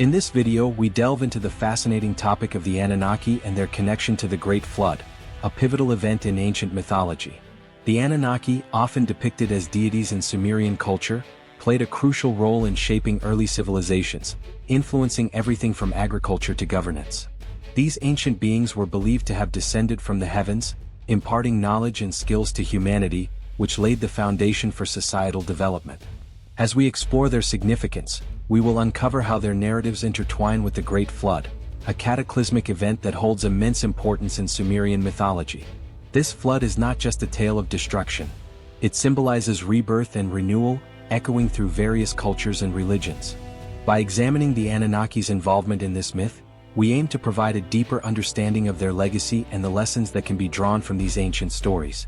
In this video we delve into the fascinating topic of the Anunnaki and their connection to the Great Flood, a pivotal event in ancient mythology. The Anunnaki, often depicted as deities in Sumerian culture, played a crucial role in shaping early civilizations, influencing everything from agriculture to governance. These ancient beings were believed to have descended from the heavens, imparting knowledge and skills to humanity, which laid the foundation for societal development. As we explore their significance, we will uncover how their narratives intertwine with the Great Flood, a cataclysmic event that holds immense importance in Sumerian mythology. This flood is not just a tale of destruction. It symbolizes rebirth and renewal, echoing through various cultures and religions. By examining the Anunnaki's involvement in this myth, we aim to provide a deeper understanding of their legacy and the lessons that can be drawn from these ancient stories.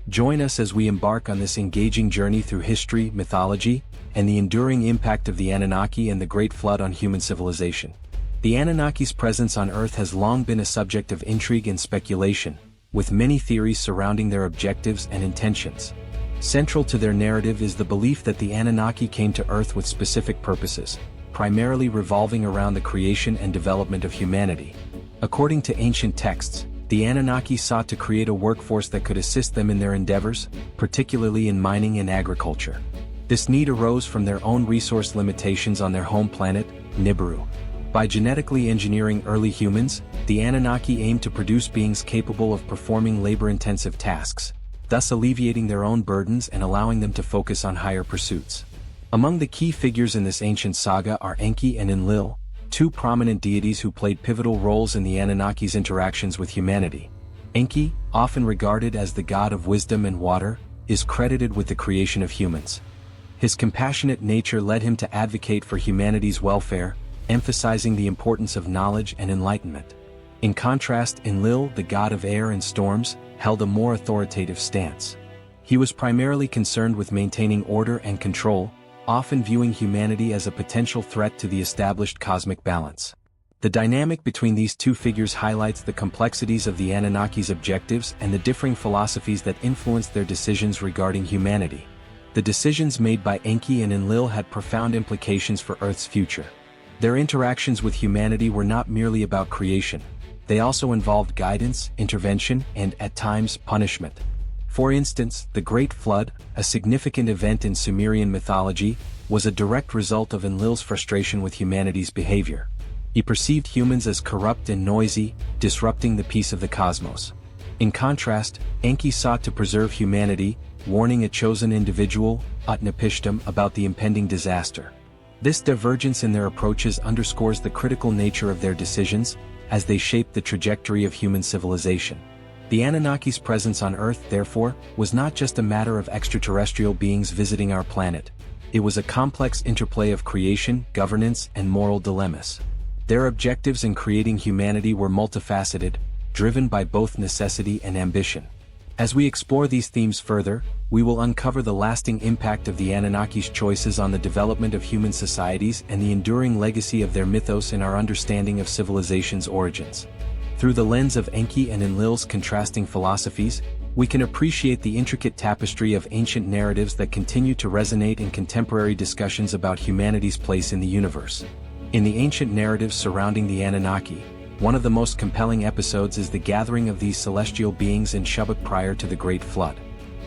Join us as we embark on this engaging journey through history, mythology, and the enduring impact of the Anunnaki and the Great Flood on human civilization. The Anunnaki's presence on Earth has long been a subject of intrigue and speculation, with many theories surrounding their objectives and intentions. Central to their narrative is the belief that the Anunnaki came to Earth with specific purposes, primarily revolving around the creation and development of humanity. According to ancient texts, the Anunnaki sought to create a workforce that could assist them in their endeavors, particularly in mining and agriculture. This need arose from their own resource limitations on their home planet, Nibiru. By genetically engineering early humans, the Anunnaki aimed to produce beings capable of performing labor-intensive tasks, thus alleviating their own burdens and allowing them to focus on higher pursuits. Among the key figures in this ancient saga are Enki and Enlil, two prominent deities who played pivotal roles in the Anunnaki's interactions with humanity. Enki, often regarded as the god of wisdom and water, is credited with the creation of humans. His compassionate nature led him to advocate for humanity's welfare, emphasizing the importance of knowledge and enlightenment. In contrast, Enlil, the god of air and storms, held a more authoritative stance. He was primarily concerned with maintaining order and control, often viewing humanity as a potential threat to the established cosmic balance. The dynamic between these two figures highlights the complexities of the Anunnaki's objectives and the differing philosophies that influenced their decisions regarding humanity. The decisions made by Enki and Enlil had profound implications for Earth's future. Their interactions with humanity were not merely about creation. They also involved guidance, intervention, and, at times, punishment. For instance, the Great Flood, a significant event in Sumerian mythology, was a direct result of Enlil's frustration with humanity's behavior. He perceived humans as corrupt and noisy, disrupting the peace of the cosmos. In contrast, Enki sought to preserve humanity, warning a chosen individual, Utnapishtim, about the impending disaster. This divergence in their approaches underscores the critical nature of their decisions, as they shaped the trajectory of human civilization. The Anunnaki's presence on Earth, therefore, was not just a matter of extraterrestrial beings visiting our planet. It was a complex interplay of creation, governance, and moral dilemmas. Their objectives in creating humanity were multifaceted, driven by both necessity and ambition. As we explore these themes further, we will uncover the lasting impact of the Anunnaki's choices on the development of human societies and the enduring legacy of their mythos in our understanding of civilization's origins. Through the lens of Enki and Enlil's contrasting philosophies, we can appreciate the intricate tapestry of ancient narratives that continue to resonate in contemporary discussions about humanity's place in the universe. In the ancient narratives surrounding the Anunnaki, one of the most compelling episodes is the gathering of these celestial beings in Shubak prior to the Great Flood.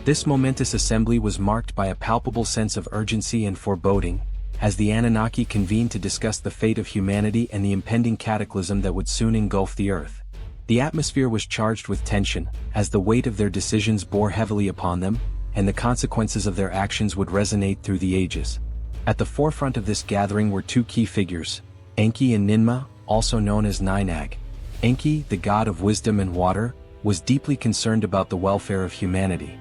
This momentous assembly was marked by a palpable sense of urgency and foreboding, as the Anunnaki convened to discuss the fate of humanity and the impending cataclysm that would soon engulf the Earth. The atmosphere was charged with tension, as the weight of their decisions bore heavily upon them, and the consequences of their actions would resonate through the ages. At the forefront of this gathering were two key figures, Enki and Ninmah, also known as Ninag. Enki, the god of wisdom and water, was deeply concerned about the welfare of humanity.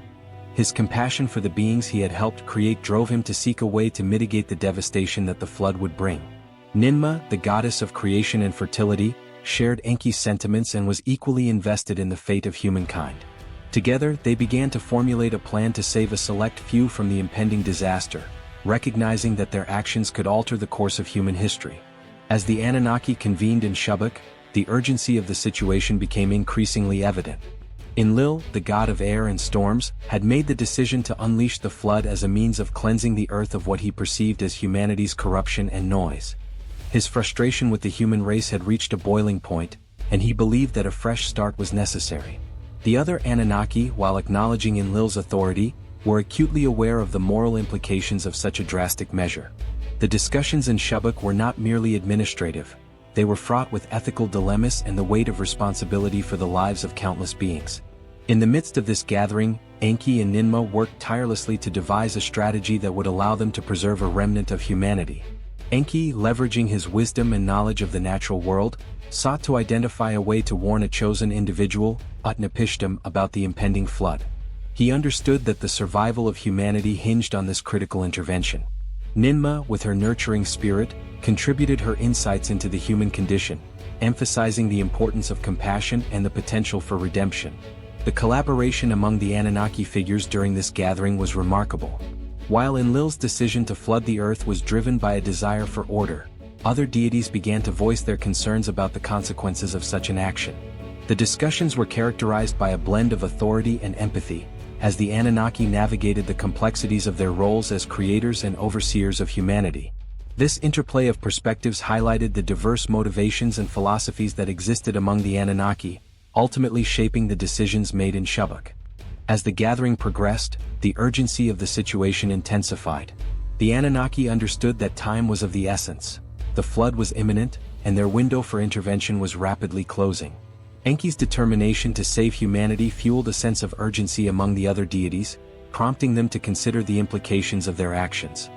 His compassion for the beings he had helped create drove him to seek a way to mitigate the devastation that the flood would bring. Ninmah, the goddess of creation and fertility, shared Enki's sentiments and was equally invested in the fate of humankind. Together, they began to formulate a plan to save a select few from the impending disaster, recognizing that their actions could alter the course of human history. As the Anunnaki convened in Shubak, the urgency of the situation became increasingly evident. Enlil, the god of air and storms, had made the decision to unleash the flood as a means of cleansing the earth of what he perceived as humanity's corruption and noise. His frustration with the human race had reached a boiling point, and he believed that a fresh start was necessary. The other Anunnaki, while acknowledging Enlil's authority, were acutely aware of the moral implications of such a drastic measure. The discussions in Shubak were not merely administrative, they were fraught with ethical dilemmas and the weight of responsibility for the lives of countless beings. In the midst of this gathering, Enki and Ninma worked tirelessly to devise a strategy that would allow them to preserve a remnant of humanity. Enki, leveraging his wisdom and knowledge of the natural world, sought to identify a way to warn a chosen individual, Utnapishtim, about the impending flood. He understood that the survival of humanity hinged on this critical intervention. Ninma, with her nurturing spirit, contributed her insights into the human condition, emphasizing the importance of compassion and the potential for redemption. The collaboration among the Anunnaki figures during this gathering was remarkable. While Enlil's decision to flood the earth was driven by a desire for order, other deities began to voice their concerns about the consequences of such an action. The discussions were characterized by a blend of authority and empathy, as the Anunnaki navigated the complexities of their roles as creators and overseers of humanity. This interplay of perspectives highlighted the diverse motivations and philosophies that existed among the Anunnaki, ultimately shaping the decisions made in Shubak. As the gathering progressed, the urgency of the situation intensified. The Anunnaki understood that time was of the essence, the flood was imminent, and their window for intervention was rapidly closing. Enki's determination to save humanity fueled a sense of urgency among the other deities, prompting them to consider the implications of their actions.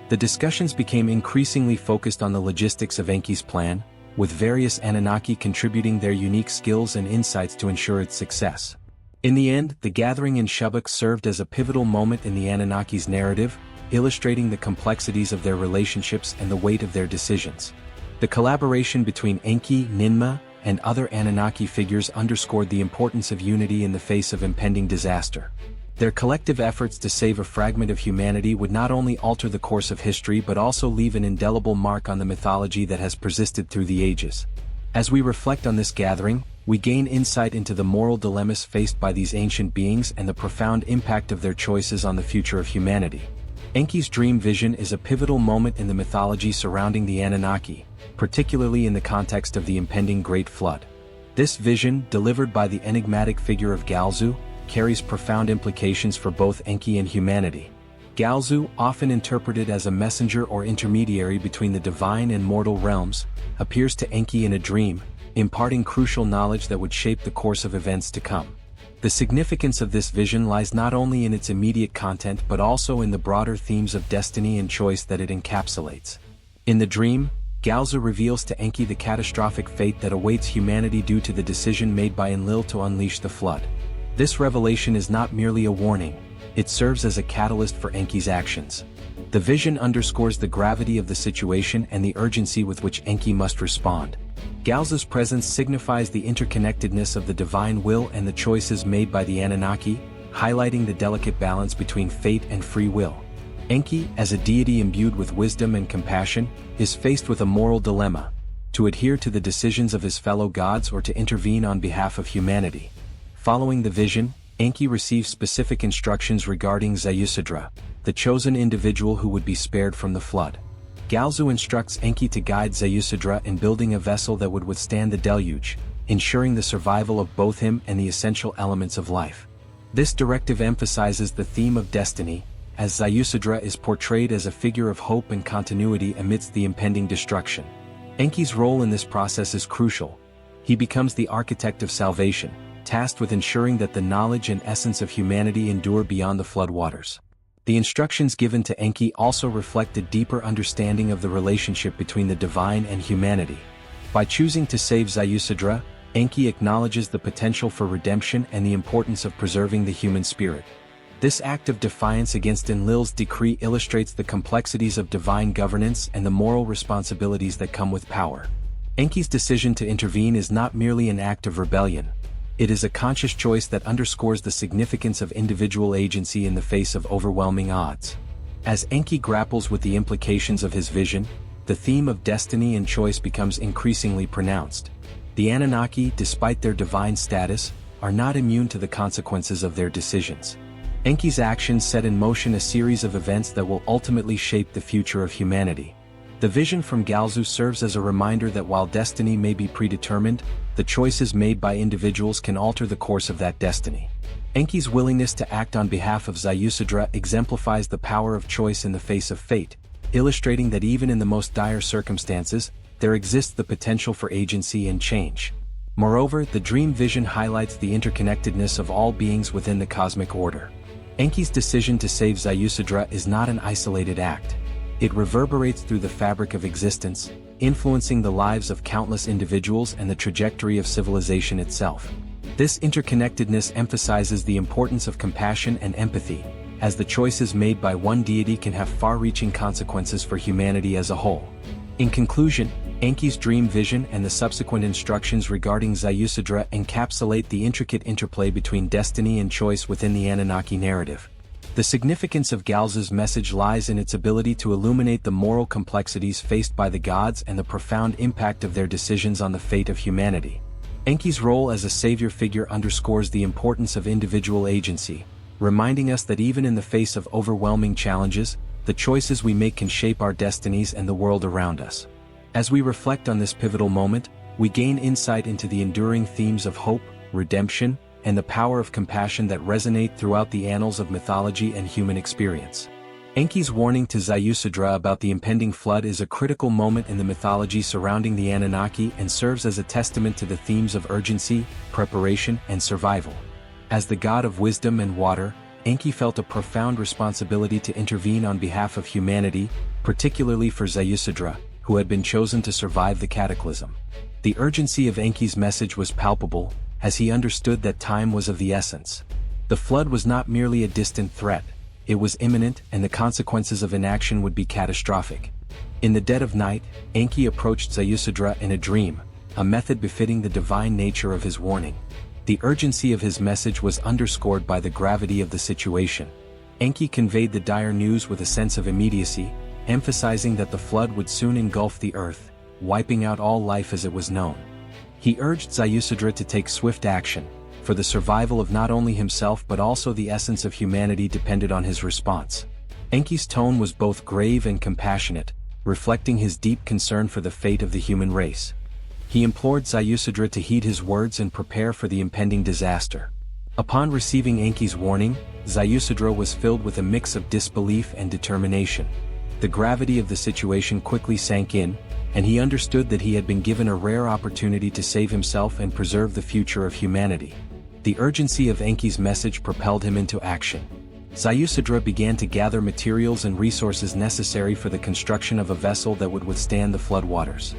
The discussions became increasingly focused on the logistics of Enki's plan, with various Anunnaki contributing their unique skills and insights to ensure its success. In the end, the gathering in Shubak served as a pivotal moment in the Anunnaki's narrative, illustrating the complexities of their relationships and the weight of their decisions. The collaboration between Enki, Ninma, and other Anunnaki figures underscored the importance of unity in the face of impending disaster. Their collective efforts to save a fragment of humanity would not only alter the course of history but also leave an indelible mark on the mythology that has persisted through the ages. As we reflect on this gathering, we gain insight into the moral dilemmas faced by these ancient beings and the profound impact of their choices on the future of humanity. Enki's dream vision is a pivotal moment in the mythology surrounding the Anunnaki, particularly in the context of the impending Great Flood. This vision, delivered by the enigmatic figure of Galzu, carries profound implications for both Enki and humanity. Galzu, often interpreted as a messenger or intermediary between the divine and mortal realms, appears to Enki in a dream, imparting crucial knowledge that would shape the course of events to come. The significance of this vision lies not only in its immediate content but also in the broader themes of destiny and choice that it encapsulates. In the dream, Galzu reveals to Enki the catastrophic fate that awaits humanity due to the decision made by Enlil to unleash the flood. This revelation is not merely a warning, it serves as a catalyst for Enki's actions. The vision underscores the gravity of the situation and the urgency with which Enki must respond. Galzu's presence signifies the interconnectedness of the divine will and the choices made by the Anunnaki, highlighting the delicate balance between fate and free will. Enki, as a deity imbued with wisdom and compassion, is faced with a moral dilemma: to adhere to the decisions of his fellow gods or to intervene on behalf of humanity. Following the vision, Enki receives specific instructions regarding Zayusadra, the chosen individual who would be spared from the flood. Galzu instructs Enki to guide Zayusadra in building a vessel that would withstand the deluge, ensuring the survival of both him and the essential elements of life. This directive emphasizes the theme of destiny, as Zayusadra is portrayed as a figure of hope and continuity amidst the impending destruction. Enki's role in this process is crucial. He becomes the architect of salvation, tasked with ensuring that the knowledge and essence of humanity endure beyond the floodwaters. The instructions given to Enki also reflect a deeper understanding of the relationship between the divine and humanity. By choosing to save Zayusadra, Enki acknowledges the potential for redemption and the importance of preserving the human spirit. This act of defiance against Enlil's decree illustrates the complexities of divine governance and the moral responsibilities that come with power. Enki's decision to intervene is not merely an act of rebellion. It is a conscious choice that underscores the significance of individual agency in the face of overwhelming odds. As Enki grapples with the implications of his vision, the theme of destiny and choice becomes increasingly pronounced. The Anunnaki, despite their divine status, are not immune to the consequences of their decisions. Enki's actions set in motion a series of events that will ultimately shape the future of humanity. The vision from Galzu serves as a reminder that while destiny may be predetermined, the choices made by individuals can alter the course of that destiny. Enki's willingness to act on behalf of Zayusadra exemplifies the power of choice in the face of fate, illustrating that even in the most dire circumstances, there exists the potential for agency and change. Moreover, the dream vision highlights the interconnectedness of all beings within the cosmic order. Enki's decision to save Zayusadra is not an isolated act. It reverberates through the fabric of existence, influencing the lives of countless individuals and the trajectory of civilization itself. This interconnectedness emphasizes the importance of compassion and empathy, as the choices made by one deity can have far-reaching consequences for humanity as a whole. In conclusion, Enki's dream vision and the subsequent instructions regarding Zayusadra encapsulate the intricate interplay between destiny and choice within the Anunnaki narrative. The significance of Galzu's message lies in its ability to illuminate the moral complexities faced by the gods and the profound impact of their decisions on the fate of humanity. Enki's role as a savior figure underscores the importance of individual agency, reminding us that even in the face of overwhelming challenges, the choices we make can shape our destinies and the world around us. As we reflect on this pivotal moment, we gain insight into the enduring themes of hope, redemption, and the power of compassion that resonate throughout the annals of mythology and human experience. Enki's warning to Zayusadra about the impending flood is a critical moment in the mythology surrounding the Anunnaki and serves as a testament to the themes of urgency, preparation, and survival. As the god of wisdom and water, Enki felt a profound responsibility to intervene on behalf of humanity, particularly for Zayusadra, who had been chosen to survive the cataclysm. The urgency of Enki's message was palpable, as he understood that time was of the essence. The flood was not merely a distant threat, it was imminent, and the consequences of inaction would be catastrophic. In the dead of night, Enki approached Zayusadra in a dream, a method befitting the divine nature of his warning. The urgency of his message was underscored by the gravity of the situation. Enki conveyed the dire news with a sense of immediacy, emphasizing that the flood would soon engulf the earth, wiping out all life as it was known. He urged Zayusadra to take swift action, for the survival of not only himself but also the essence of humanity depended on his response. Enki's tone was both grave and compassionate, reflecting his deep concern for the fate of the human race. He implored Zayusadra to heed his words and prepare for the impending disaster. Upon receiving Enki's warning, Zayusadra was filled with a mix of disbelief and determination. The gravity of the situation quickly sank in, and he understood that he had been given a rare opportunity to save himself and preserve the future of humanity. The urgency of Enki's message propelled him into action. Zayusadra began to gather materials and resources necessary for the construction of a vessel that would withstand the floodwaters.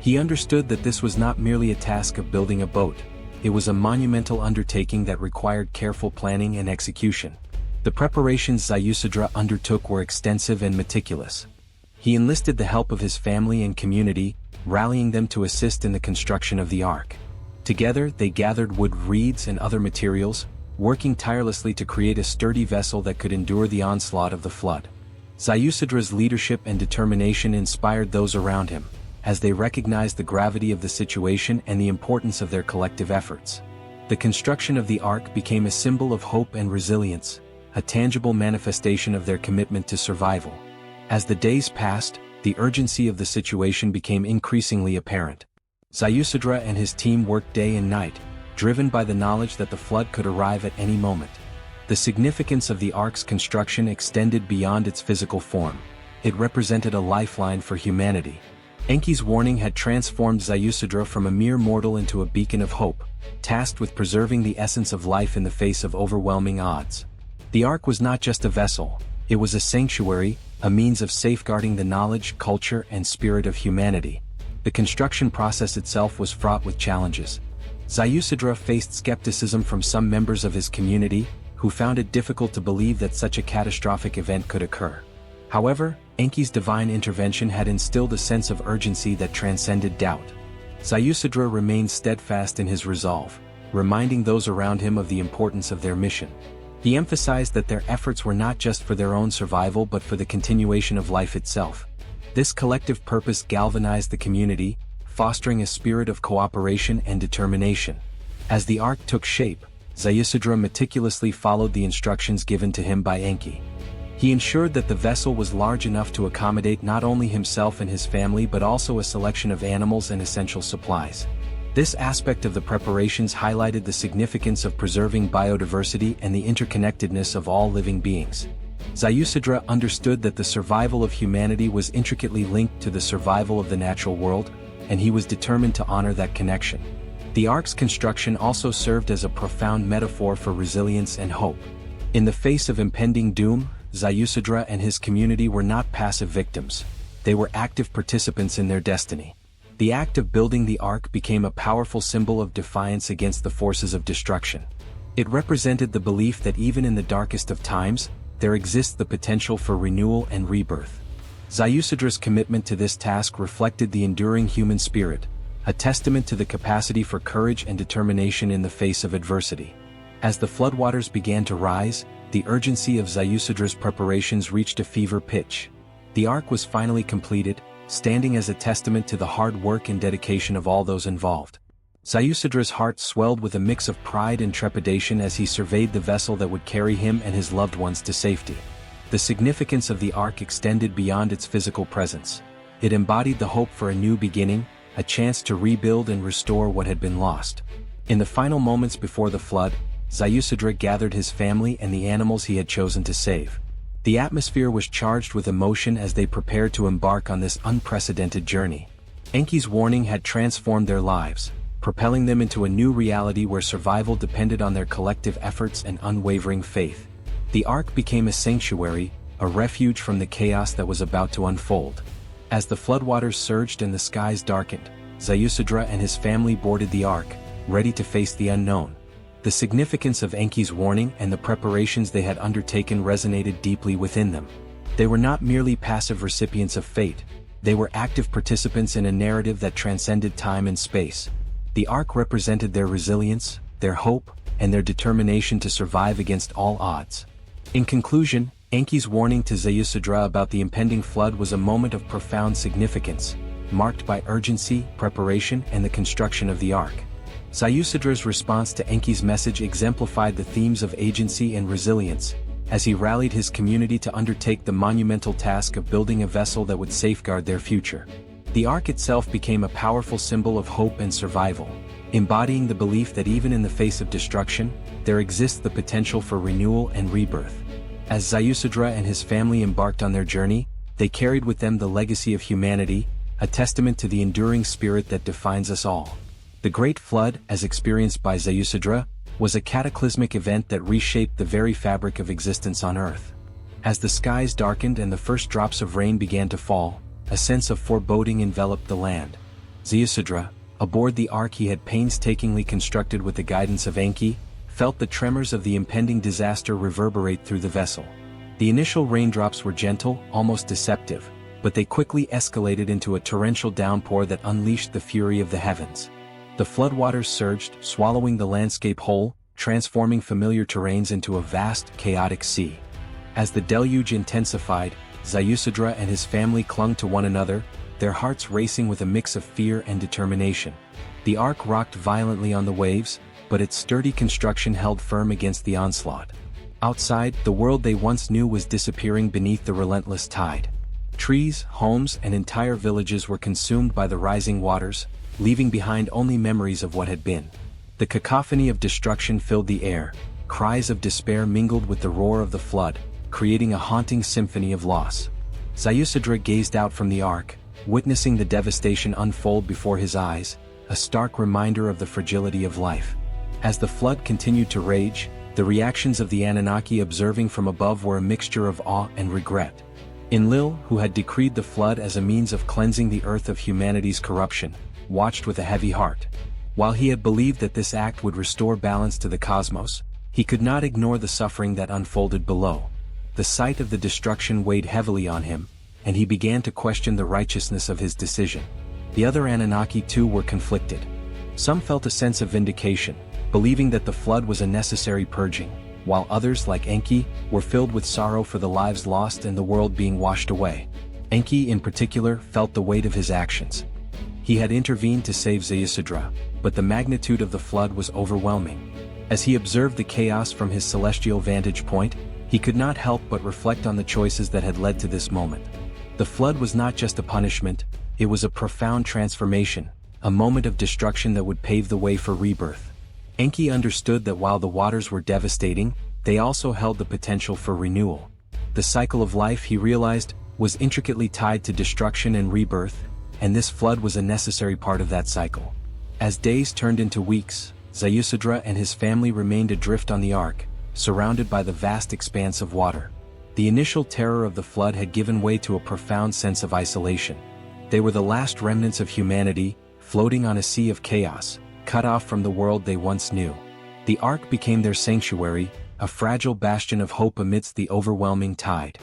He understood that this was not merely a task of building a boat, it was a monumental undertaking that required careful planning and execution. The preparations Zayusadra undertook were extensive and meticulous. He enlisted the help of his family and community, rallying them to assist in the construction of the ark. Together, they gathered wood, reeds, and other materials, working tirelessly to create a sturdy vessel that could endure the onslaught of the flood. Zayusadra's leadership and determination inspired those around him, as they recognized the gravity of the situation and the importance of their collective efforts. The construction of the ark became a symbol of hope and resilience, a tangible manifestation of their commitment to survival. As the days passed, the urgency of the situation became increasingly apparent. Zayusadra and his team worked day and night, driven by the knowledge that the flood could arrive at any moment. The significance of the ark's construction extended beyond its physical form. It represented a lifeline for humanity. Enki's warning had transformed Zayusadra from a mere mortal into a beacon of hope, tasked with preserving the essence of life in the face of overwhelming odds. The ark was not just a vessel, it was a sanctuary, a means of safeguarding the knowledge, culture, and spirit of humanity. The construction process itself was fraught with challenges. Zayusadra faced skepticism from some members of his community, who found it difficult to believe that such a catastrophic event could occur. However, Enki's divine intervention had instilled a sense of urgency that transcended doubt. Zayusadra remained steadfast in his resolve, reminding those around him of the importance of their mission. He emphasized that their efforts were not just for their own survival but for the continuation of life itself. This collective purpose galvanized the community, fostering a spirit of cooperation and determination. As the ark took shape, Zayusadra meticulously followed the instructions given to him by Enki. He ensured that the vessel was large enough to accommodate not only himself and his family but also a selection of animals and essential supplies. This aspect of the preparations highlighted the significance of preserving biodiversity and the interconnectedness of all living beings. Zayusadra understood that the survival of humanity was intricately linked to the survival of the natural world, and he was determined to honor that connection. The Ark's construction also served as a profound metaphor for resilience and hope. In the face of impending doom, Zayusadra and his community were not passive victims. They were active participants in their destiny. The act of building the Ark became a powerful symbol of defiance against the forces of destruction. It represented the belief that even in the darkest of times, there exists the potential for renewal and rebirth. Zayusadra's commitment to this task reflected the enduring human spirit, a testament to the capacity for courage and determination in the face of adversity. As the floodwaters began to rise, the urgency of Zayusadra's preparations reached a fever pitch. The Ark was finally completed, standing as a testament to the hard work and dedication of all those involved. Zayusadra's heart swelled with a mix of pride and trepidation as he surveyed the vessel that would carry him and his loved ones to safety. The significance of the Ark extended beyond its physical presence. It embodied the hope for a new beginning, a chance to rebuild and restore what had been lost. In the final moments before the flood, Zayusadra gathered his family and the animals he had chosen to save. The atmosphere was charged with emotion as they prepared to embark on this unprecedented journey. Enki's warning had transformed their lives, propelling them into a new reality where survival depended on their collective efforts and unwavering faith. The Ark became a sanctuary, a refuge from the chaos that was about to unfold. As the floodwaters surged and the skies darkened, Zayusadra and his family boarded the Ark, ready to face the unknown. The significance of Enki's warning and the preparations they had undertaken resonated deeply within them. They were not merely passive recipients of fate, they were active participants in a narrative that transcended time and space. The Ark represented their resilience, their hope, and their determination to survive against all odds. In conclusion, Enki's warning to Zayusadra about the impending flood was a moment of profound significance, marked by urgency, preparation, and the construction of the Ark. Zayusadra's response to Enki's message exemplified the themes of agency and resilience, as he rallied his community to undertake the monumental task of building a vessel that would safeguard their future. The Ark itself became a powerful symbol of hope and survival, embodying the belief that even in the face of destruction, there exists the potential for renewal and rebirth. As Zayusadra and his family embarked on their journey, they carried with them the legacy of humanity, a testament to the enduring spirit that defines us all. The Great Flood, as experienced by Zayusadra, was a cataclysmic event that reshaped the very fabric of existence on Earth. As the skies darkened and the first drops of rain began to fall, a sense of foreboding enveloped the land. Zayusadra, aboard the Ark he had painstakingly constructed with the guidance of Enki, felt the tremors of the impending disaster reverberate through the vessel. The initial raindrops were gentle, almost deceptive, but they quickly escalated into a torrential downpour that unleashed the fury of the heavens. The floodwaters surged, swallowing the landscape whole, transforming familiar terrains into a vast, chaotic sea. As the deluge intensified, Zayusadra and his family clung to one another, their hearts racing with a mix of fear and determination. The Ark rocked violently on the waves, but its sturdy construction held firm against the onslaught. Outside, the world they once knew was disappearing beneath the relentless tide. Trees, homes, and entire villages were consumed by the rising waters, leaving behind only memories of what had been. The cacophony of destruction filled the air, cries of despair mingled with the roar of the flood, creating a haunting symphony of loss. Zayusadra gazed out from the Ark, witnessing the devastation unfold before his eyes, a stark reminder of the fragility of life. As the flood continued to rage, the reactions of the Annunaki observing from above were a mixture of awe and regret. Enlil, who had decreed the flood as a means of cleansing the earth of humanity's corruption, watched with a heavy heart. While he had believed that this act would restore balance to the cosmos, he could not ignore the suffering that unfolded below. The sight of the destruction weighed heavily on him, and he began to question the righteousness of his decision. The other Annunaki too were conflicted. Some felt a sense of vindication, believing that the flood was a necessary purging, while others, like Enki, were filled with sorrow for the lives lost and the world being washed away. Enki in particular felt the weight of his actions. He had intervened to save Zayusadra, but the magnitude of the flood was overwhelming. As he observed the chaos from his celestial vantage point, He could not help but reflect on the choices that had led to this moment. The flood was not just a punishment, it was a profound transformation, a moment of destruction that would pave the way for rebirth. Enki understood that while the waters were devastating, they also held the potential for renewal. The cycle of life, he realized, was intricately tied to destruction and rebirth, and this flood was a necessary part of that cycle. As days turned into weeks, Zayusadra and his family remained adrift on the ark, surrounded by the vast expanse of water. The initial terror of the flood had given way to a profound sense of isolation. They were the last remnants of humanity, floating on a sea of chaos, cut off from the world they once knew. The ark became their sanctuary, a fragile bastion of hope amidst the overwhelming tide.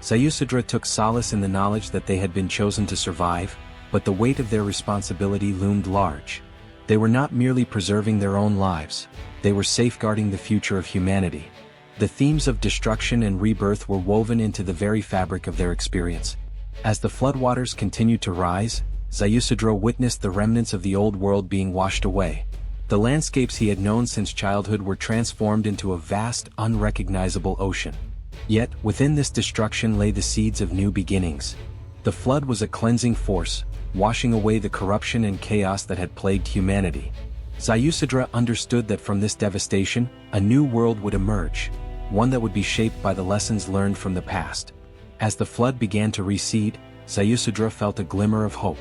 Zayusadra took solace in the knowledge that they had been chosen to survive, but the weight of their responsibility loomed large. They were not merely preserving their own lives, they were safeguarding the future of humanity. The themes of destruction and rebirth were woven into the very fabric of their experience. As the floodwaters continued to rise, Zayusadra witnessed the remnants of the old world being washed away. The landscapes he had known since childhood were transformed into a vast, unrecognizable ocean. Yet, within this destruction lay the seeds of new beginnings. The flood was a cleansing force, washing away the corruption and chaos that had plagued humanity. Zayusadra understood that from this devastation, a new world would emerge, one that would be shaped by the lessons learned from the past. As the flood began to recede, Zayusadra felt a glimmer of hope.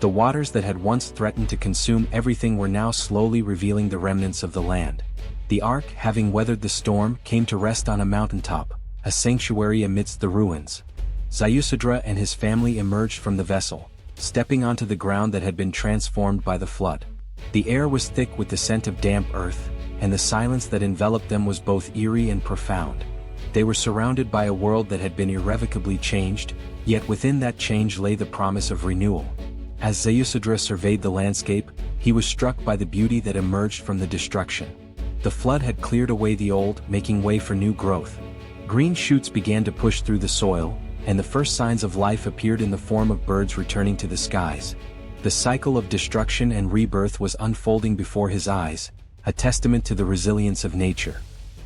The waters that had once threatened to consume everything were now slowly revealing the remnants of the land. The ark, having weathered the storm, came to rest on a mountaintop, a sanctuary amidst the ruins. Zayusadra and his family emerged from the vessel, stepping onto the ground that had been transformed by the flood. The air was thick with the scent of damp earth, and the silence that enveloped them was both eerie and profound. They were surrounded by a world that had been irrevocably changed, yet within that change lay the promise of renewal. As Zayusadra surveyed the landscape, he was struck by the beauty that emerged from the destruction. The flood had cleared away the old, making way for new growth. Green shoots began to push through the soil, and the first signs of life appeared in the form of birds returning to the skies. The cycle of destruction and rebirth was unfolding before his eyes, a testament to the resilience of nature.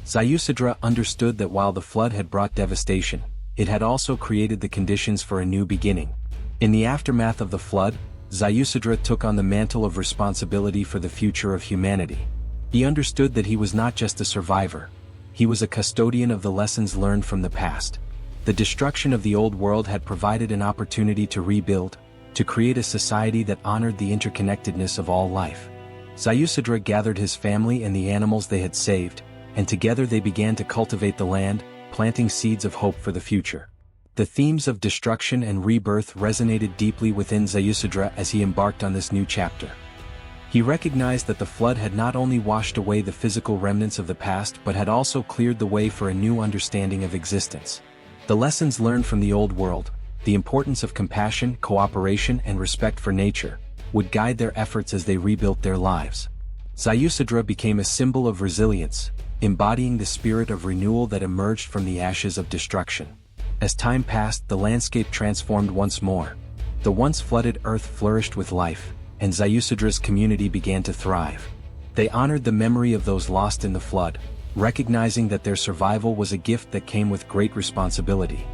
Zayusadra understood that while the flood had brought devastation, it had also created the conditions for a new beginning. In the aftermath of the flood, Zayusadra took on the mantle of responsibility for the future of humanity. He understood that he was not just a survivor. He was a custodian of the lessons learned from the past. The destruction of the old world had provided an opportunity to rebuild, to create a society that honored the interconnectedness of all life. Zayusadra gathered his family and the animals they had saved, and together they began to cultivate the land, planting seeds of hope for the future. The themes of destruction and rebirth resonated deeply within Zayusadra as he embarked on this new chapter. He recognized that the flood had not only washed away the physical remnants of the past but had also cleared the way for a new understanding of existence. The lessons learned from the old world, the importance of compassion, cooperation, and respect for nature, would guide their efforts as they rebuilt their lives. Zayusadra became a symbol of resilience, embodying the spirit of renewal that emerged from the ashes of destruction. As time passed, the landscape transformed once more. The once flooded earth flourished with life, and Zayusadra's community began to thrive. They honored the memory of those lost in the flood, recognizing that their survival was a gift that came with great responsibility.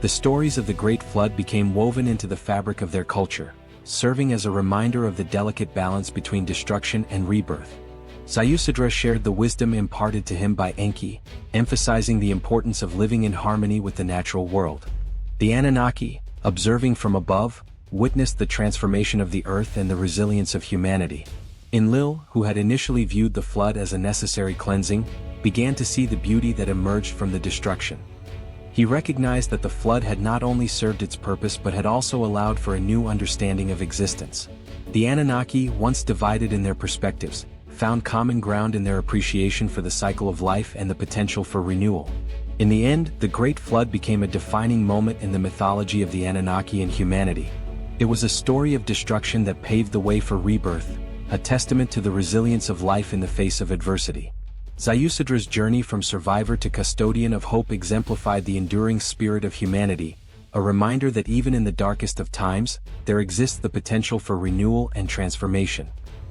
The stories of the Great Flood became woven into the fabric of their culture, serving as a reminder of the delicate balance between destruction and rebirth. Zayusadra shared the wisdom imparted to him by Enki, emphasizing the importance of living in harmony with the natural world. The Annunaki, observing from above, witnessed the transformation of the earth and the resilience of humanity. Enlil, who had initially viewed the flood as a necessary cleansing, began to see the beauty that emerged from the destruction. He recognized that the flood had not only served its purpose but had also allowed for a new understanding of existence. The Annunaki, once divided in their perspectives, found common ground in their appreciation for the cycle of life and the potential for renewal. In the end, the Great Flood became a defining moment in the mythology of the Anunnaki and humanity. It was a story of destruction that paved the way for rebirth, a testament to the resilience of life in the face of adversity. Zayusadra's journey from survivor to custodian of hope exemplified the enduring spirit of humanity, a reminder that even in the darkest of times, there exists the potential for renewal and transformation.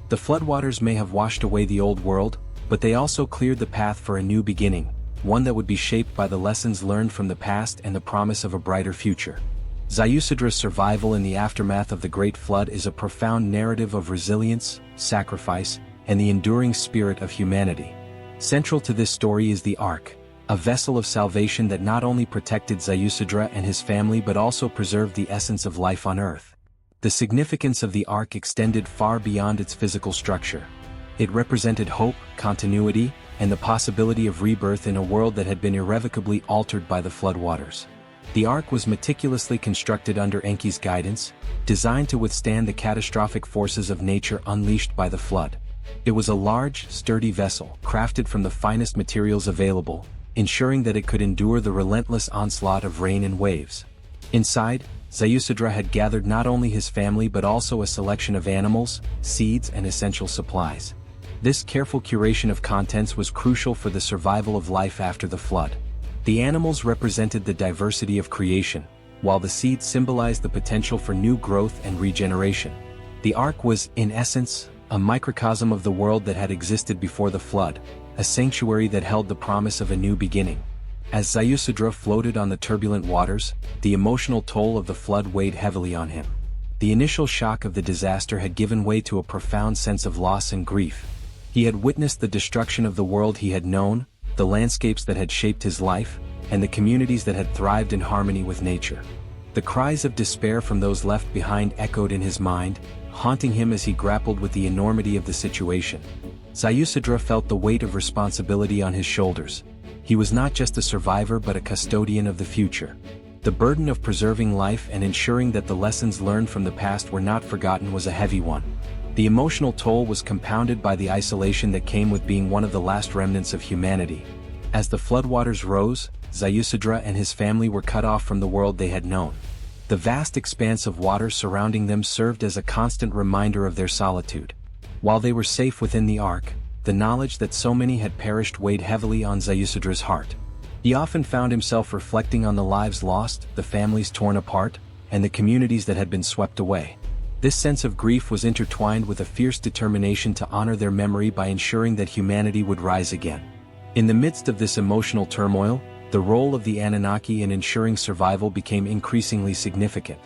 The floodwaters may have washed away the old world, but they also cleared the path for a new beginning, one that would be shaped by the lessons learned from the past and the promise of a brighter future. Zayusadra's survival in the aftermath of the Great Flood is a profound narrative of resilience, sacrifice, and the enduring spirit of humanity. Central to this story is the Ark, a vessel of salvation that not only protected Zayusadra and his family but also preserved the essence of life on Earth. The significance of the Ark extended far beyond its physical structure. It represented hope, continuity, and the possibility of rebirth in a world that had been irrevocably altered by the floodwaters. The Ark was meticulously constructed under Enki's guidance, designed to withstand the catastrophic forces of nature unleashed by the flood. It was a large, sturdy vessel, crafted from the finest materials available, ensuring that it could endure the relentless onslaught of rain and waves. Inside, Zayusadra had gathered not only his family but also a selection of animals, seeds, and essential supplies. This careful curation of contents was crucial for the survival of life after the flood. The animals represented the diversity of creation, while the seeds symbolized the potential for new growth and regeneration. The Ark was, in essence, a microcosm of the world that had existed before the flood, a sanctuary that held the promise of a new beginning. As Zayusadra floated on the turbulent waters, the emotional toll of the flood weighed heavily on him. The initial shock of the disaster had given way to a profound sense of loss and grief. He had witnessed the destruction of the world he had known, the landscapes that had shaped his life, and the communities that had thrived in harmony with nature. The cries of despair from those left behind echoed in his mind, haunting him as he grappled with the enormity of the situation. Zayusadra felt the weight of responsibility on his shoulders. He was not just a survivor but a custodian of the future. The burden of preserving life and ensuring that the lessons learned from the past were not forgotten was a heavy one. The emotional toll was compounded by the isolation that came with being one of the last remnants of humanity. As the floodwaters rose, Zayusadra and his family were cut off from the world they had known. The vast expanse of water surrounding them served as a constant reminder of their solitude. While they were safe within the Ark, the knowledge that so many had perished weighed heavily on Zayusadra's heart. He often found himself reflecting on the lives lost, the families torn apart, and the communities that had been swept away. This sense of grief was intertwined with a fierce determination to honor their memory by ensuring that humanity would rise again. In the midst of this emotional turmoil, the role of the Annunaki in ensuring survival became increasingly significant.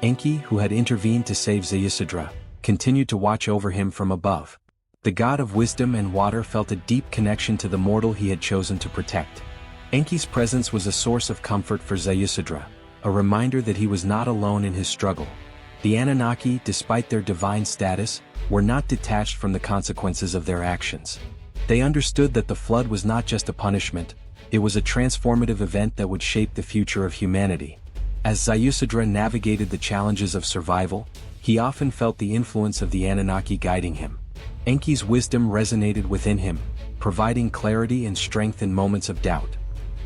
Enki, who had intervened to save Zayusadra, continued to watch over him from above. The god of wisdom and water felt a deep connection to the mortal he had chosen to protect. Enki's presence was a source of comfort for Zayusadra, a reminder that he was not alone in his struggle. The Annunaki, despite their divine status, were not detached from the consequences of their actions. They understood that the flood was not just a punishment, it was a transformative event that would shape the future of humanity. As Zayusadra navigated the challenges of survival, he often felt the influence of the Annunaki guiding him. Enki's wisdom resonated within him, providing clarity and strength in moments of doubt.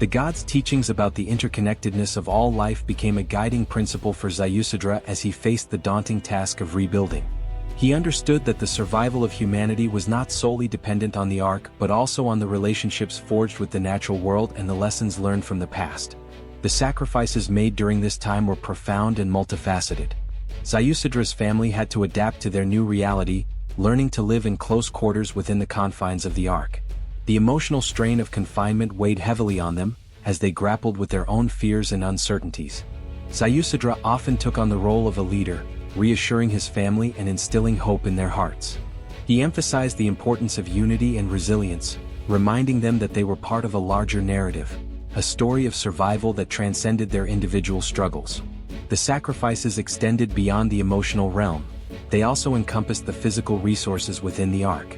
The god's teachings about the interconnectedness of all life became a guiding principle for Zayusadra as he faced the daunting task of rebuilding. He understood that the survival of humanity was not solely dependent on the Ark but also on the relationships forged with the natural world and the lessons learned from the past. The sacrifices made during this time were profound and multifaceted. Zayusadra's family had to adapt to their new reality, learning to live in close quarters within the confines of the Ark. The emotional strain of confinement weighed heavily on them, as they grappled with their own fears and uncertainties. Zayusadra often took on the role of a leader, reassuring his family and instilling hope in their hearts. He emphasized the importance of unity and resilience, reminding them that they were part of a larger narrative, a story of survival that transcended their individual struggles. The sacrifices extended beyond the emotional realm. They also encompassed the physical resources within the Ark.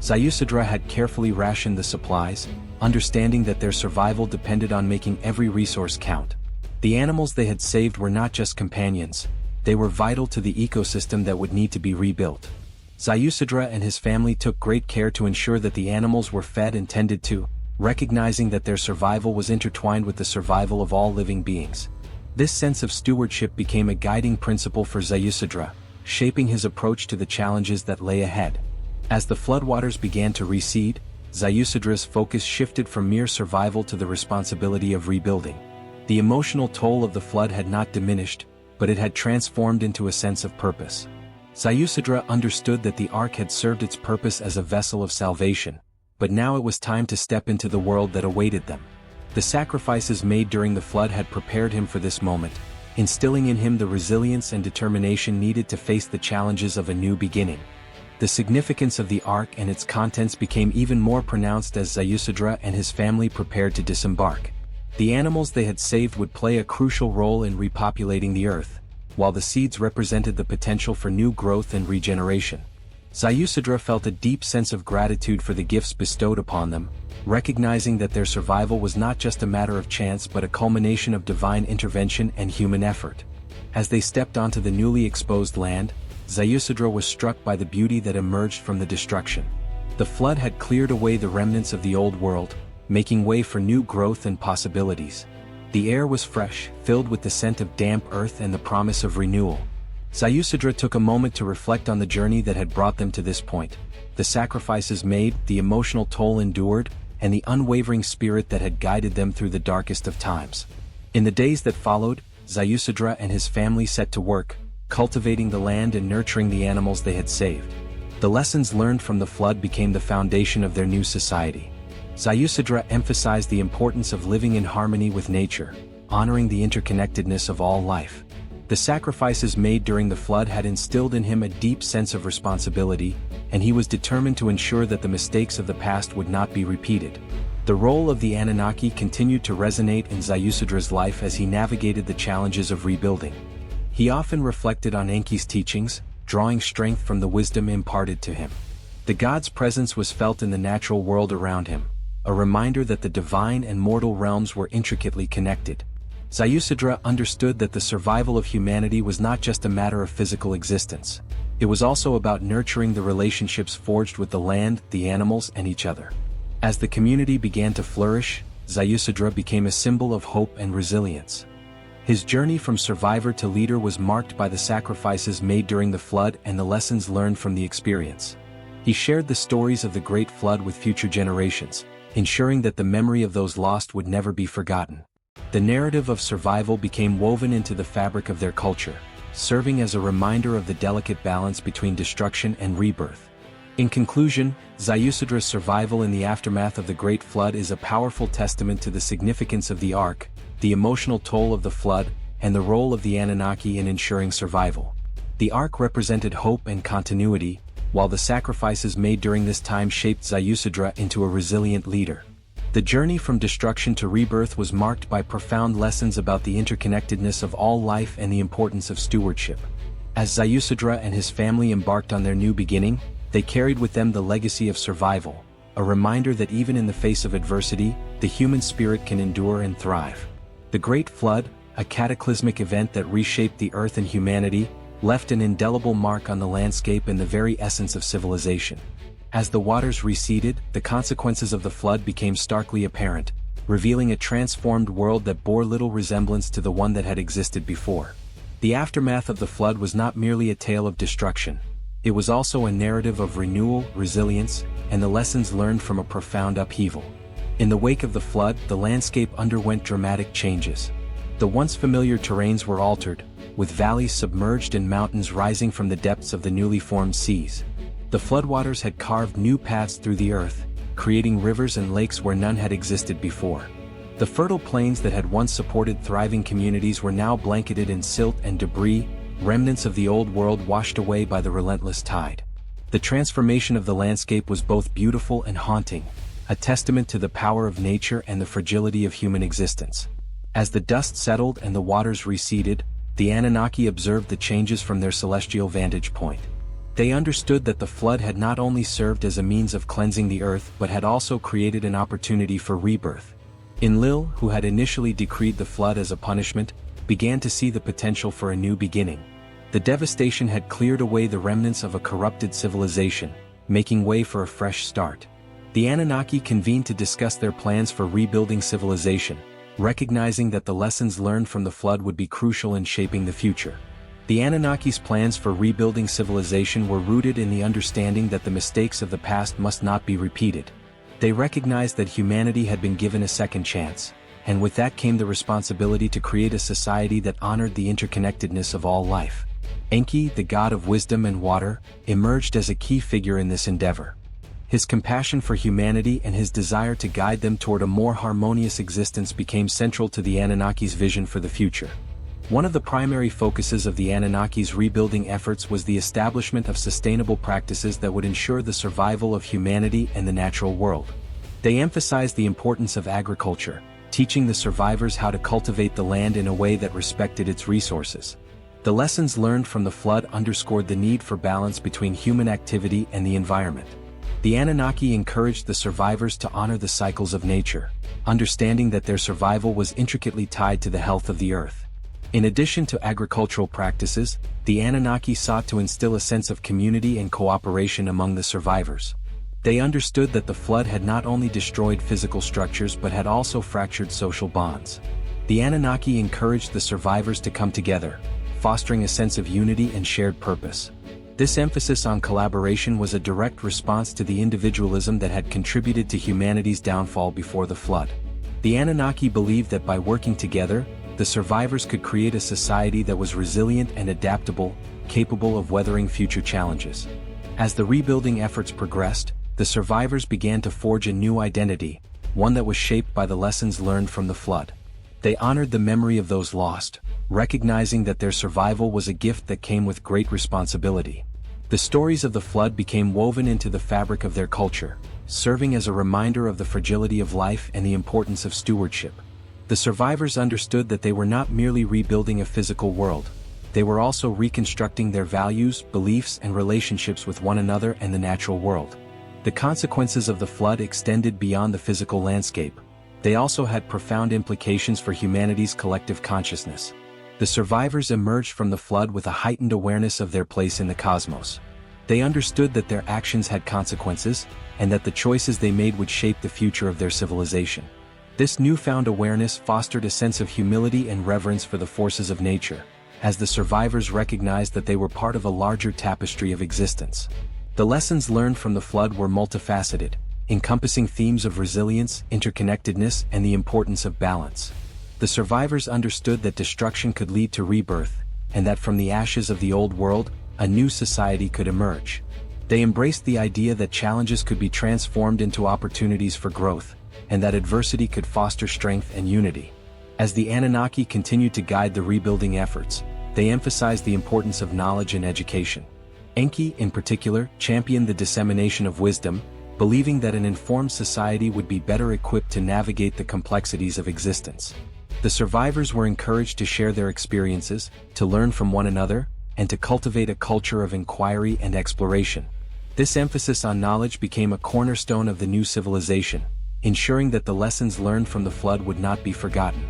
Zayusadra had carefully rationed the supplies, understanding that their survival depended on making every resource count. The animals they had saved were not just companions, they were vital to the ecosystem that would need to be rebuilt. Zayusadra and his family took great care to ensure that the animals were fed and tended to, recognizing that their survival was intertwined with the survival of all living beings. This sense of stewardship became a guiding principle for Zayusadra, shaping his approach to the challenges that lay ahead. As the floodwaters began to recede, Zayusadra's focus shifted from mere survival to the responsibility of rebuilding. The emotional toll of the flood had not diminished, but it had transformed into a sense of purpose. Zayusadra understood that the Ark had served its purpose as a vessel of salvation, but now it was time to step into the world that awaited them. The sacrifices made during the flood had prepared him for this moment, instilling in him the resilience and determination needed to face the challenges of a new beginning. The significance of the ark and its contents became even more pronounced as Zayusadra and his family prepared to disembark. The animals they had saved would play a crucial role in repopulating the earth, while the seeds represented the potential for new growth and regeneration. Zayusadra felt a deep sense of gratitude for the gifts bestowed upon them, recognizing that their survival was not just a matter of chance but a culmination of divine intervention and human effort. As they stepped onto the newly exposed land, Zayusadra was struck by the beauty that emerged from the destruction. The flood had cleared away the remnants of the old world, making way for new growth and possibilities. The air was fresh, filled with the scent of damp earth and the promise of renewal. Zayusadra took a moment to reflect on the journey that had brought them to this point, the sacrifices made, the emotional toll endured, and the unwavering spirit that had guided them through the darkest of times. In the days that followed, Zayusadra and his family set to work, cultivating the land and nurturing the animals they had saved. The lessons learned from the flood became the foundation of their new society. Zayusadra emphasized the importance of living in harmony with nature, honoring the interconnectedness of all life. The sacrifices made during the flood had instilled in him a deep sense of responsibility, and he was determined to ensure that the mistakes of the past would not be repeated. The role of the Anunnaki continued to resonate in Zayusadra's life as he navigated the challenges of rebuilding. He often reflected on Enki's teachings, drawing strength from the wisdom imparted to him. The god's presence was felt in the natural world around him, a reminder that the divine and mortal realms were intricately connected. Zayusadra understood that the survival of humanity was not just a matter of physical existence. It was also about nurturing the relationships forged with the land, the animals, and each other. As the community began to flourish, Zayusadra became a symbol of hope and resilience. His journey from survivor to leader was marked by the sacrifices made during the flood and the lessons learned from the experience. He shared the stories of the Great Flood with future generations, ensuring that the memory of those lost would never be forgotten. The narrative of survival became woven into the fabric of their culture, serving as a reminder of the delicate balance between destruction and rebirth. In conclusion, Zayusadra's survival in the aftermath of the Great Flood is a powerful testament to the significance of the Ark, the emotional toll of the flood, and the role of the Anunnaki in ensuring survival. The Ark represented hope and continuity, while the sacrifices made during this time shaped Zayusadra into a resilient leader. The journey from destruction to rebirth was marked by profound lessons about the interconnectedness of all life and the importance of stewardship. As Zayusadra and his family embarked on their new beginning, they carried with them the legacy of survival, a reminder that even in the face of adversity, the human spirit can endure and thrive. The Great Flood, a cataclysmic event that reshaped the earth and humanity, left an indelible mark on the landscape and the very essence of civilization. As the waters receded, the consequences of the flood became starkly apparent, revealing a transformed world that bore little resemblance to the one that had existed before. The aftermath of the flood was not merely a tale of destruction. It was also a narrative of renewal, resilience, and the lessons learned from a profound upheaval. In the wake of the flood, the landscape underwent dramatic changes. The once familiar terrains were altered, with valleys submerged and mountains rising from the depths of the newly formed seas. The floodwaters had carved new paths through the earth, creating rivers and lakes where none had existed before. The fertile plains that had once supported thriving communities were now blanketed in silt and debris, remnants of the old world washed away by the relentless tide. The transformation of the landscape was both beautiful and haunting, a testament to the power of nature and the fragility of human existence. As the dust settled and the waters receded, the Anunnaki observed the changes from their celestial vantage point. They understood that the flood had not only served as a means of cleansing the earth but had also created an opportunity for rebirth. Enlil, who had initially decreed the flood as a punishment, began to see the potential for a new beginning. The devastation had cleared away the remnants of a corrupted civilization, making way for a fresh start. The Anunnaki convened to discuss their plans for rebuilding civilization, recognizing that the lessons learned from the flood would be crucial in shaping the future. The Anunnaki's plans for rebuilding civilization were rooted in the understanding that the mistakes of the past must not be repeated. They recognized that humanity had been given a second chance, and with that came the responsibility to create a society that honored the interconnectedness of all life. Enki, the god of wisdom and water, emerged as a key figure in this endeavor. His compassion for humanity and his desire to guide them toward a more harmonious existence became central to the Anunnaki's vision for the future. One of the primary focuses of the Anunnaki's rebuilding efforts was the establishment of sustainable practices that would ensure the survival of humanity and the natural world. They emphasized the importance of agriculture, teaching the survivors how to cultivate the land in a way that respected its resources. The lessons learned from the flood underscored the need for balance between human activity and the environment. The Anunnaki encouraged the survivors to honor the cycles of nature, understanding that their survival was intricately tied to the health of the earth. In addition to agricultural practices, the Anunnaki sought to instill a sense of community and cooperation among the survivors. They understood that the flood had not only destroyed physical structures but had also fractured social bonds. The Anunnaki encouraged the survivors to come together, fostering a sense of unity and shared purpose. This emphasis on collaboration was a direct response to the individualism that had contributed to humanity's downfall before the flood. The Anunnaki believed that by working together, the survivors could create a society that was resilient and adaptable, capable of weathering future challenges. As the rebuilding efforts progressed, the survivors began to forge a new identity, one that was shaped by the lessons learned from the flood. They honored the memory of those lost, recognizing that their survival was a gift that came with great responsibility. The stories of the flood became woven into the fabric of their culture, serving as a reminder of the fragility of life and the importance of stewardship. The survivors understood that they were not merely rebuilding a physical world, they were also reconstructing their values, beliefs, and relationships with one another and the natural world. The consequences of the flood extended beyond the physical landscape. They also had profound implications for humanity's collective consciousness. The survivors emerged from the flood with a heightened awareness of their place in the cosmos. They understood that their actions had consequences, and that the choices they made would shape the future of their civilization. This newfound awareness fostered a sense of humility and reverence for the forces of nature, as the survivors recognized that they were part of a larger tapestry of existence. The lessons learned from the flood were multifaceted, encompassing themes of resilience, interconnectedness, and the importance of balance. The survivors understood that destruction could lead to rebirth, and that from the ashes of the old world, a new society could emerge. They embraced the idea that challenges could be transformed into opportunities for growth, and that adversity could foster strength and unity. As the Anunnaki continued to guide the rebuilding efforts, they emphasized the importance of knowledge and education. Enki, in particular, championed the dissemination of wisdom, believing that an informed society would be better equipped to navigate the complexities of existence. The survivors were encouraged to share their experiences, to learn from one another, and to cultivate a culture of inquiry and exploration. This emphasis on knowledge became a cornerstone of the new civilization, ensuring that the lessons learned from the flood would not be forgotten.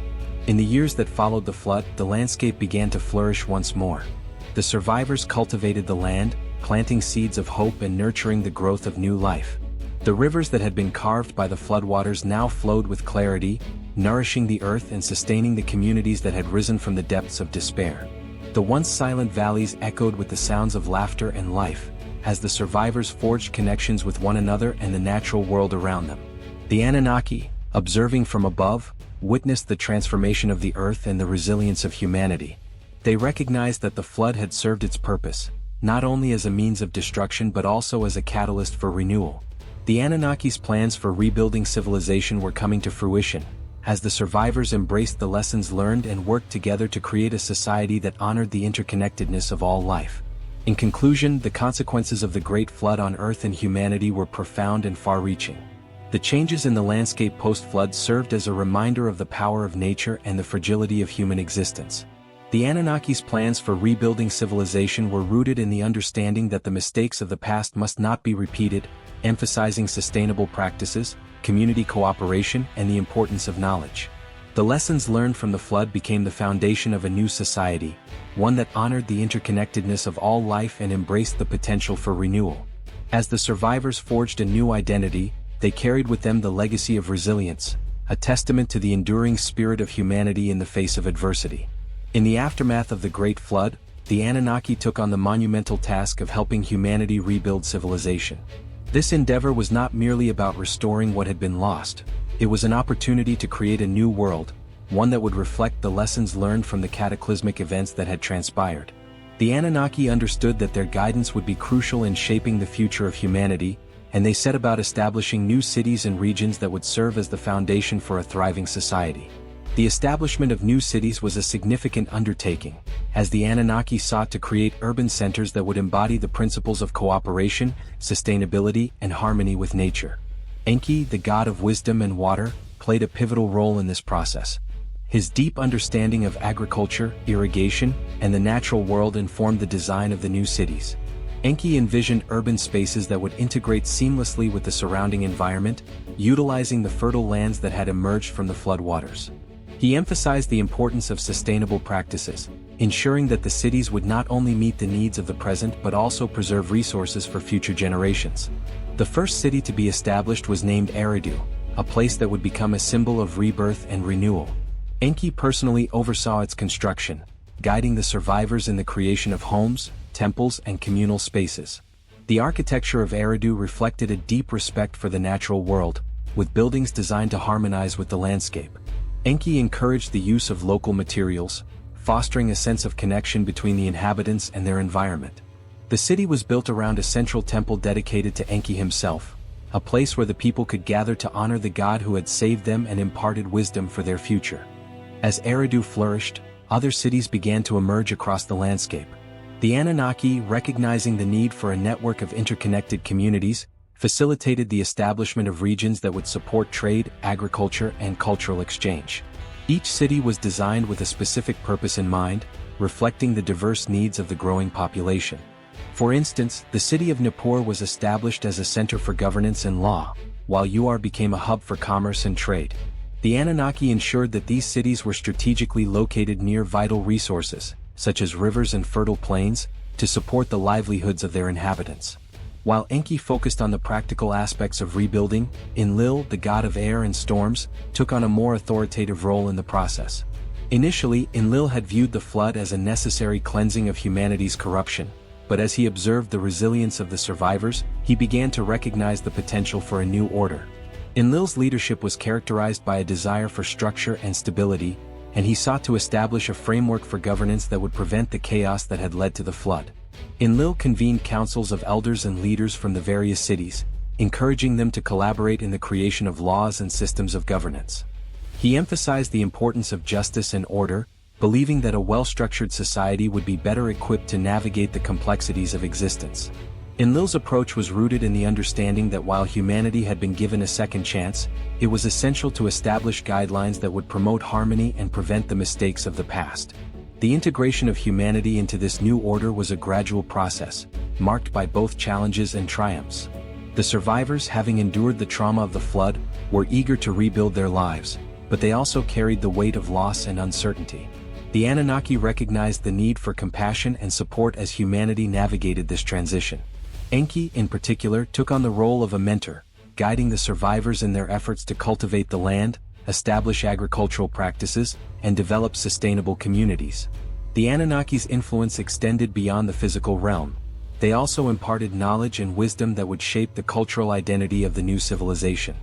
In the years that followed the flood, the landscape began to flourish once more. The survivors cultivated the land, planting seeds of hope and nurturing the growth of new life. The rivers that had been carved by the floodwaters now flowed with clarity, nourishing the earth and sustaining the communities that had risen from the depths of despair. The once silent valleys echoed with the sounds of laughter and life, as the survivors forged connections with one another and the natural world around them. The Anunnaki, observing from above, witnessed the transformation of the earth and the resilience of humanity. They recognized that the flood had served its purpose, not only as a means of destruction but also as a catalyst for renewal. The Anunnaki's plans for rebuilding civilization were coming to fruition, as the survivors embraced the lessons learned and worked together to create a society that honored the interconnectedness of all life. In conclusion, the consequences of the Great Flood on Earth and humanity were profound and far-reaching. The changes in the landscape post-flood served as a reminder of the power of nature and the fragility of human existence. The Anunnaki's plans for rebuilding civilization were rooted in the understanding that the mistakes of the past must not be repeated, emphasizing sustainable practices, community cooperation, and the importance of knowledge. The lessons learned from the flood became the foundation of a new society, one that honored the interconnectedness of all life and embraced the potential for renewal. As the survivors forged a new identity, they carried with them the legacy of resilience, a testament to the enduring spirit of humanity in the face of adversity. In the aftermath of the Great Flood, the Anunnaki took on the monumental task of helping humanity rebuild civilization. This endeavor was not merely about restoring what had been lost. It was an opportunity to create a new world, one that would reflect the lessons learned from the cataclysmic events that had transpired. The Anunnaki understood that their guidance would be crucial in shaping the future of humanity, and they set about establishing new cities and regions that would serve as the foundation for a thriving society. The establishment of new cities was a significant undertaking, as the Anunnaki sought to create urban centers that would embody the principles of cooperation, sustainability, and harmony with nature. Enki, the god of wisdom and water, played a pivotal role in this process. His deep understanding of agriculture, irrigation, and the natural world informed the design of the new cities. Enki envisioned urban spaces that would integrate seamlessly with the surrounding environment, utilizing the fertile lands that had emerged from the floodwaters. He emphasized the importance of sustainable practices, ensuring that the cities would not only meet the needs of the present but also preserve resources for future generations. The first city to be established was named Eridu, a place that would become a symbol of rebirth and renewal. Enki personally oversaw its construction, guiding the survivors in the creation of homes, temples, and communal spaces. The architecture of Eridu reflected a deep respect for the natural world, with buildings designed to harmonize with the landscape. Enki encouraged the use of local materials, fostering a sense of connection between the inhabitants and their environment. The city was built around a central temple dedicated to Enki himself, a place where the people could gather to honor the god who had saved them and imparted wisdom for their future. As Eridu flourished, other cities began to emerge across the landscape. The Anunnaki, recognizing the need for a network of interconnected communities, facilitated the establishment of regions that would support trade, agriculture, and cultural exchange. Each city was designed with a specific purpose in mind, reflecting the diverse needs of the growing population. For instance, the city of Nippur was established as a center for governance and law, while Ur became a hub for commerce and trade. The Anunnaki ensured that these cities were strategically located near vital resources, such as rivers and fertile plains, to support the livelihoods of their inhabitants. While Enki focused on the practical aspects of rebuilding, Enlil, the god of air and storms, took on a more authoritative role in the process. Initially, Enlil had viewed the flood as a necessary cleansing of humanity's corruption, but as he observed the resilience of the survivors, he began to recognize the potential for a new order. Enlil's leadership was characterized by a desire for structure and stability, and he sought to establish a framework for governance that would prevent the chaos that had led to the flood. Enlil convened councils of elders and leaders from the various cities, encouraging them to collaborate in the creation of laws and systems of governance. He emphasized the importance of justice and order, believing that a well-structured society would be better equipped to navigate the complexities of existence. Enlil's approach was rooted in the understanding that while humanity had been given a second chance, it was essential to establish guidelines that would promote harmony and prevent the mistakes of the past. The integration of humanity into this new order was a gradual process, marked by both challenges and triumphs. The survivors, having endured the trauma of the flood, were eager to rebuild their lives, but they also carried the weight of loss and uncertainty. The Anunnaki recognized the need for compassion and support as humanity navigated this transition. Enki, in particular, took on the role of a mentor, guiding the survivors in their efforts to cultivate the land, establish agricultural practices, and develop sustainable communities. The Anunnaki's influence extended beyond the physical realm. They also imparted knowledge and wisdom that would shape the cultural identity of the new civilization.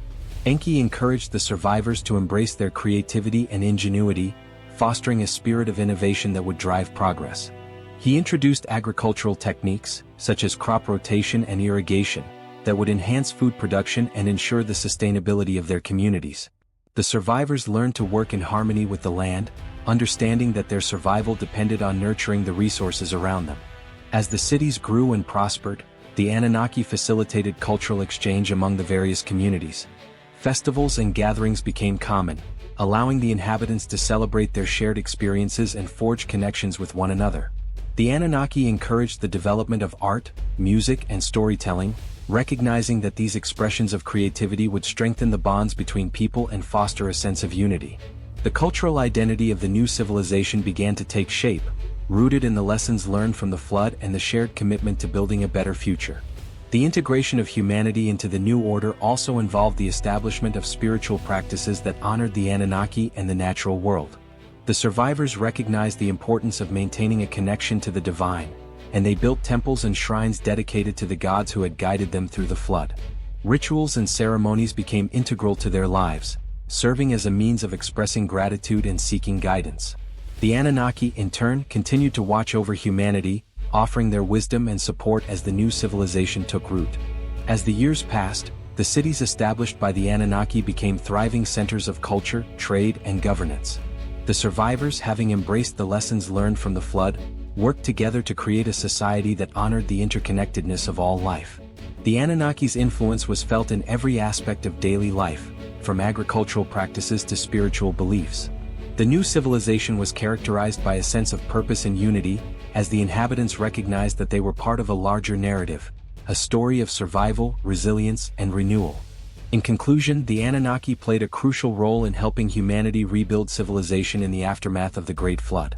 Enki encouraged the survivors to embrace their creativity and ingenuity, fostering a spirit of innovation that would drive progress. He introduced agricultural techniques, such as crop rotation and irrigation, that would enhance food production and ensure the sustainability of their communities. The survivors learned to work in harmony with the land, understanding that their survival depended on nurturing the resources around them. As the cities grew and prospered, the Anunnaki facilitated cultural exchange among the various communities. Festivals and gatherings became common, allowing the inhabitants to celebrate their shared experiences and forge connections with one another. The Anunnaki encouraged the development of art, music, and storytelling, recognizing that these expressions of creativity would strengthen the bonds between people and foster a sense of unity. The cultural identity of the new civilization began to take shape, rooted in the lessons learned from the flood and the shared commitment to building a better future. The integration of humanity into the new order also involved the establishment of spiritual practices that honored the Anunnaki and the natural world. The survivors recognized the importance of maintaining a connection to the divine, and they built temples and shrines dedicated to the gods who had guided them through the flood. Rituals and ceremonies became integral to their lives, serving as a means of expressing gratitude and seeking guidance. The Anunnaki, in turn, continued to watch over humanity, offering their wisdom and support as the new civilization took root. As the years passed, the cities established by the Anunnaki became thriving centers of culture, trade, and governance. The survivors, having embraced the lessons learned from the flood, worked together to create a society that honored the interconnectedness of all life. The Anunnaki's influence was felt in every aspect of daily life, from agricultural practices to spiritual beliefs. The new civilization was characterized by a sense of purpose and unity, as the inhabitants recognized that they were part of a larger narrative, a story of survival, resilience, and renewal. In conclusion, the Anunnaki played a crucial role in helping humanity rebuild civilization in the aftermath of the Great Flood.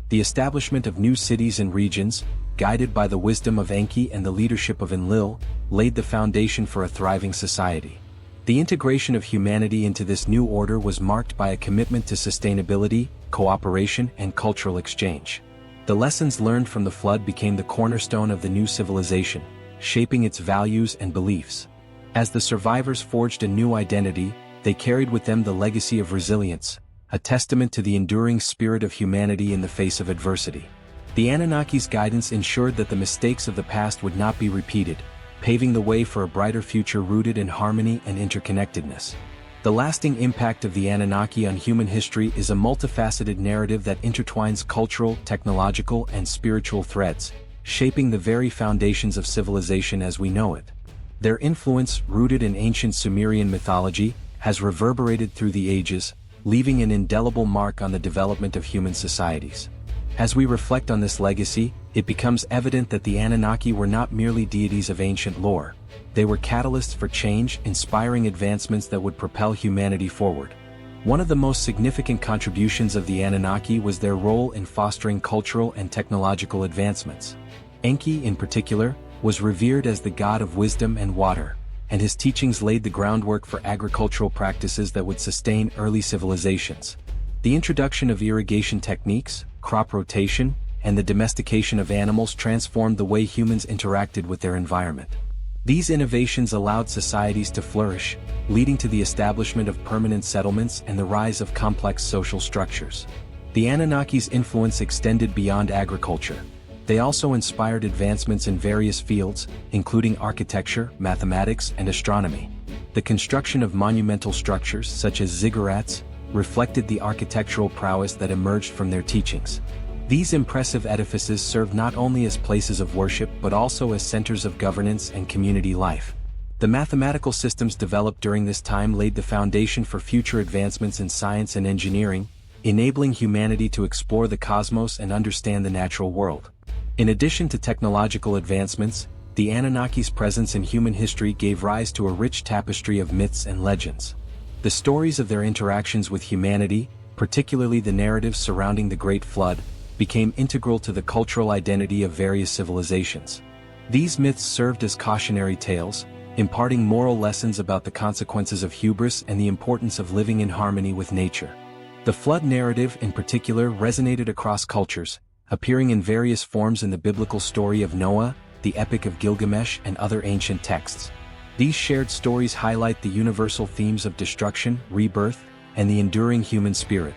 The establishment of new cities and regions, guided by the wisdom of Enki and the leadership of Enlil, laid the foundation for a thriving society. The integration of humanity into this new order was marked by a commitment to sustainability, cooperation, and cultural exchange. The lessons learned from the flood became the cornerstone of the new civilization, shaping its values and beliefs. As the survivors forged a new identity, they carried with them the legacy of resilience, a testament to the enduring spirit of humanity in the face of adversity. The Anunnaki's guidance ensured that the mistakes of the past would not be repeated, paving the way for a brighter future rooted in harmony and interconnectedness. The lasting impact of the Anunnaki on human history is a multifaceted narrative that intertwines cultural, technological, and spiritual threads, shaping the very foundations of civilization as we know it. Their influence, rooted in ancient Sumerian mythology, has reverberated through the ages, leaving an indelible mark on the development of human societies. As we reflect on this legacy, it becomes evident that the Anunnaki were not merely deities of ancient lore. They were catalysts for change, inspiring advancements that would propel humanity forward. One of the most significant contributions of the Anunnaki was their role in fostering cultural and technological advancements. Enki, in particular, was revered as the god of wisdom and water, and his teachings laid the groundwork for agricultural practices that would sustain early civilizations. The introduction of irrigation techniques, crop rotation, and the domestication of animals transformed the way humans interacted with their environment. These innovations allowed societies to flourish, leading to the establishment of permanent settlements and the rise of complex social structures. The Anunnaki's influence extended beyond agriculture. They also inspired advancements in various fields, including architecture, mathematics, and astronomy. The construction of monumental structures, such as ziggurats, reflected the architectural prowess that emerged from their teachings. These impressive edifices served not only as places of worship but also as centers of governance and community life. The mathematical systems developed during this time laid the foundation for future advancements in science and engineering, enabling humanity to explore the cosmos and understand the natural world. In addition to technological advancements, the Anunnaki's presence in human history gave rise to a rich tapestry of myths and legends. The stories of their interactions with humanity, particularly the narratives surrounding the Great Flood, became integral to the cultural identity of various civilizations. These myths served as cautionary tales, imparting moral lessons about the consequences of hubris and the importance of living in harmony with nature. The flood narrative in particular resonated across cultures, appearing in various forms in the biblical story of Noah, the Epic of Gilgamesh, and other ancient texts. These shared stories highlight the universal themes of destruction, rebirth, and the enduring human spirit.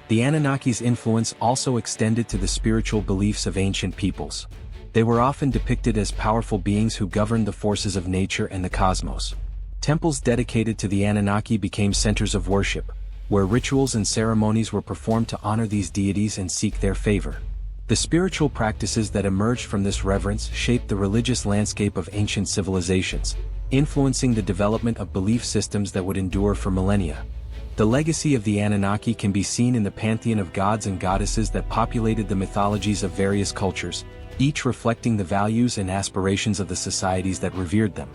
The Anunnaki's influence also extended to the spiritual beliefs of ancient peoples. They were often depicted as powerful beings who governed the forces of nature and the cosmos. Temples dedicated to the Anunnaki became centers of worship, where rituals and ceremonies were performed to honor these deities and seek their favor. The spiritual practices that emerged from this reverence shaped the religious landscape of ancient civilizations, influencing the development of belief systems that would endure for millennia. The legacy of the Anunnaki can be seen in the pantheon of gods and goddesses that populated the mythologies of various cultures, each reflecting the values and aspirations of the societies that revered them.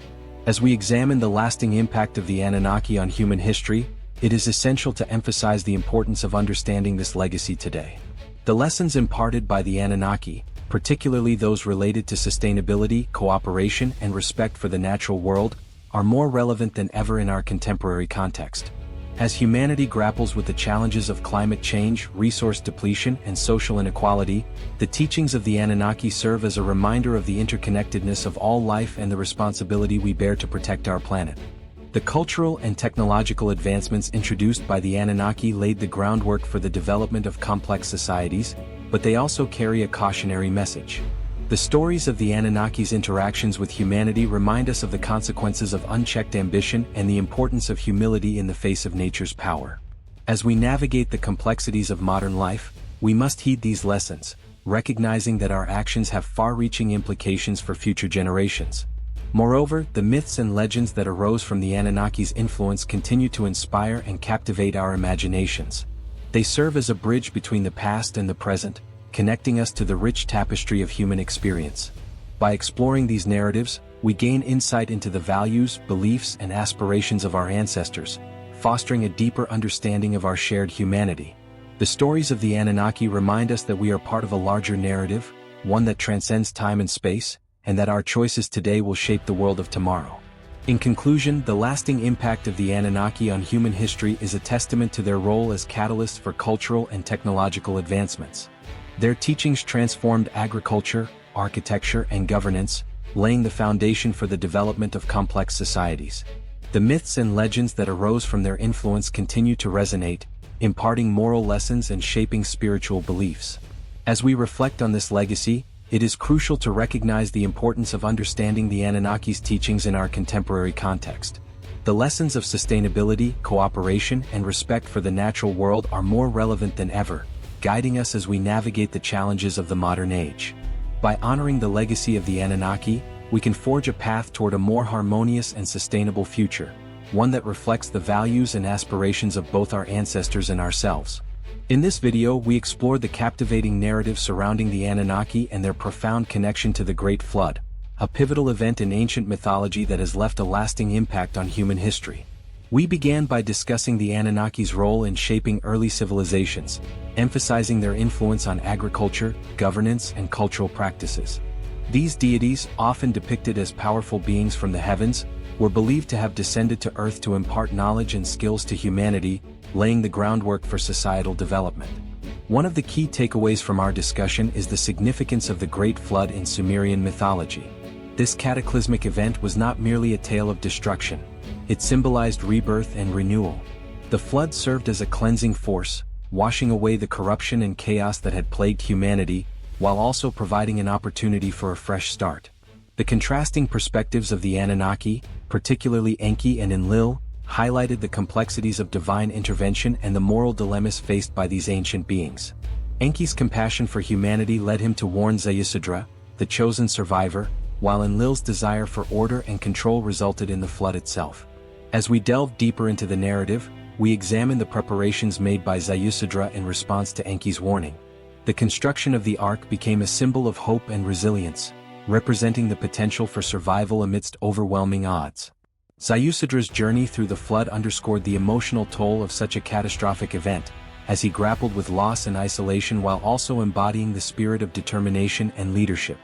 As we examine the lasting impact of the Anunnaki on human history, it is essential to emphasize the importance of understanding this legacy today. The lessons imparted by the Anunnaki, particularly those related to sustainability, cooperation, and respect for the natural world, are more relevant than ever in our contemporary context. As humanity grapples with the challenges of climate change, resource depletion, and social inequality, the teachings of the Anunnaki serve as a reminder of the interconnectedness of all life and the responsibility we bear to protect our planet. The cultural and technological advancements introduced by the Anunnaki laid the groundwork for the development of complex societies, but they also carry a cautionary message. The stories of the Anunnaki's interactions with humanity remind us of the consequences of unchecked ambition and the importance of humility in the face of nature's power. As we navigate the complexities of modern life, we must heed these lessons, recognizing that our actions have far-reaching implications for future generations. Moreover, the myths and legends that arose from the Anunnaki's influence continue to inspire and captivate our imaginations. They serve as a bridge between the past and the present, connecting us to the rich tapestry of human experience. By exploring these narratives, we gain insight into the values, beliefs, and aspirations of our ancestors, fostering a deeper understanding of our shared humanity. The stories of the Anunnaki remind us that we are part of a larger narrative, one that transcends time and space, and that our choices today will shape the world of tomorrow. In conclusion, the lasting impact of the Anunnaki on human history is a testament to their role as catalysts for cultural and technological advancements. Their teachings transformed agriculture, architecture, and governance, laying the foundation for the development of complex societies. The myths and legends that arose from their influence continue to resonate, imparting moral lessons and shaping spiritual beliefs. As we reflect on this legacy, it is crucial to recognize the importance of understanding the Anunnaki's teachings in our contemporary context. The lessons of sustainability, cooperation, and respect for the natural world are more relevant than ever, guiding us as we navigate the challenges of the modern age. By honoring the legacy of the Anunnaki, we can forge a path toward a more harmonious and sustainable future, one that reflects the values and aspirations of both our ancestors and ourselves. In this video, we explored the captivating narrative surrounding the Anunnaki and their profound connection to the Great Flood, a pivotal event in ancient mythology that has left a lasting impact on human history. We began by discussing the Anunnaki's role in shaping early civilizations, emphasizing their influence on agriculture, governance, and cultural practices. These deities, often depicted as powerful beings from the heavens, were believed to have descended to Earth to impart knowledge and skills to humanity, laying the groundwork for societal development. One of the key takeaways from our discussion is the significance of the Great Flood in Sumerian mythology. This cataclysmic event was not merely a tale of destruction. It symbolized rebirth and renewal. The flood served as a cleansing force, washing away the corruption and chaos that had plagued humanity, while also providing an opportunity for a fresh start. The contrasting perspectives of the Anunnaki, particularly Enki and Enlil, highlighted the complexities of divine intervention and the moral dilemmas faced by these ancient beings. Enki's compassion for humanity led him to warn Zayusadra, the chosen survivor, while Enlil's desire for order and control resulted in the flood itself. As we delve deeper into the narrative, we examine the preparations made by Zayusadra in response to Enki's warning. The construction of the ark became a symbol of hope and resilience, representing the potential for survival amidst overwhelming odds. Zayusadra's journey through the flood underscored the emotional toll of such a catastrophic event, as he grappled with loss and isolation while also embodying the spirit of determination and leadership.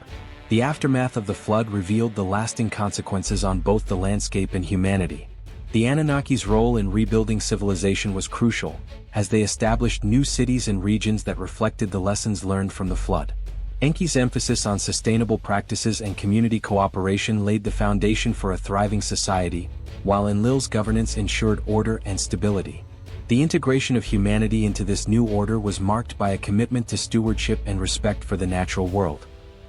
The aftermath of the flood revealed the lasting consequences on both the landscape and humanity. The Anunnaki's role in rebuilding civilization was crucial, as they established new cities and regions that reflected the lessons learned from the flood. Enki's emphasis on sustainable practices and community cooperation laid the foundation for a thriving society, while Enlil's governance ensured order and stability. The integration of humanity into this new order was marked by a commitment to stewardship and respect for the natural world.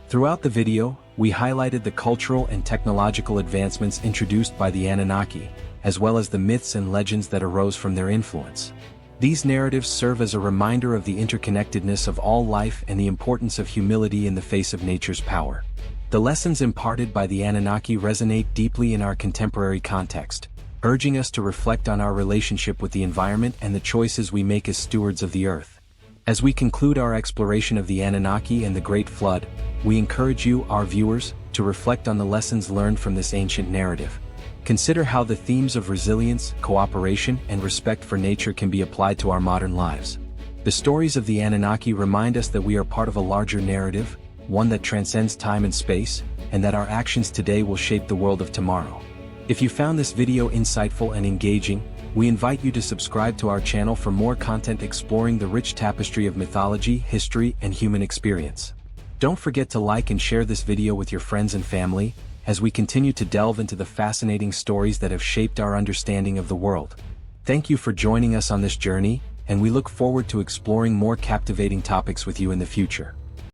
Throughout the video, we highlighted the cultural and technological advancements introduced by the Anunnaki, as well as the myths and legends that arose from their influence. These narratives serve as a reminder of the interconnectedness of all life and the importance of humility in the face of nature's power. The lessons imparted by the Anunnaki resonate deeply in our contemporary context, urging us to reflect on our relationship with the environment and the choices we make as stewards of the earth. As we conclude our exploration of the Anunnaki and the Great Flood, we encourage you, our viewers, to reflect on the lessons learned from this ancient narrative. Consider how the themes of resilience, cooperation, and respect for nature can be applied to our modern lives. The stories of the Anunnaki remind us that we are part of a larger narrative, one that transcends time and space, and that our actions today will shape the world of tomorrow. If you found this video insightful and engaging, we invite you to subscribe to our channel for more content exploring the rich tapestry of mythology, history, and human experience. Don't forget to like and share this video with your friends and family, as we continue to delve into the fascinating stories that have shaped our understanding of the world. Thank you for joining us on this journey, and we look forward to exploring more captivating topics with you in the future.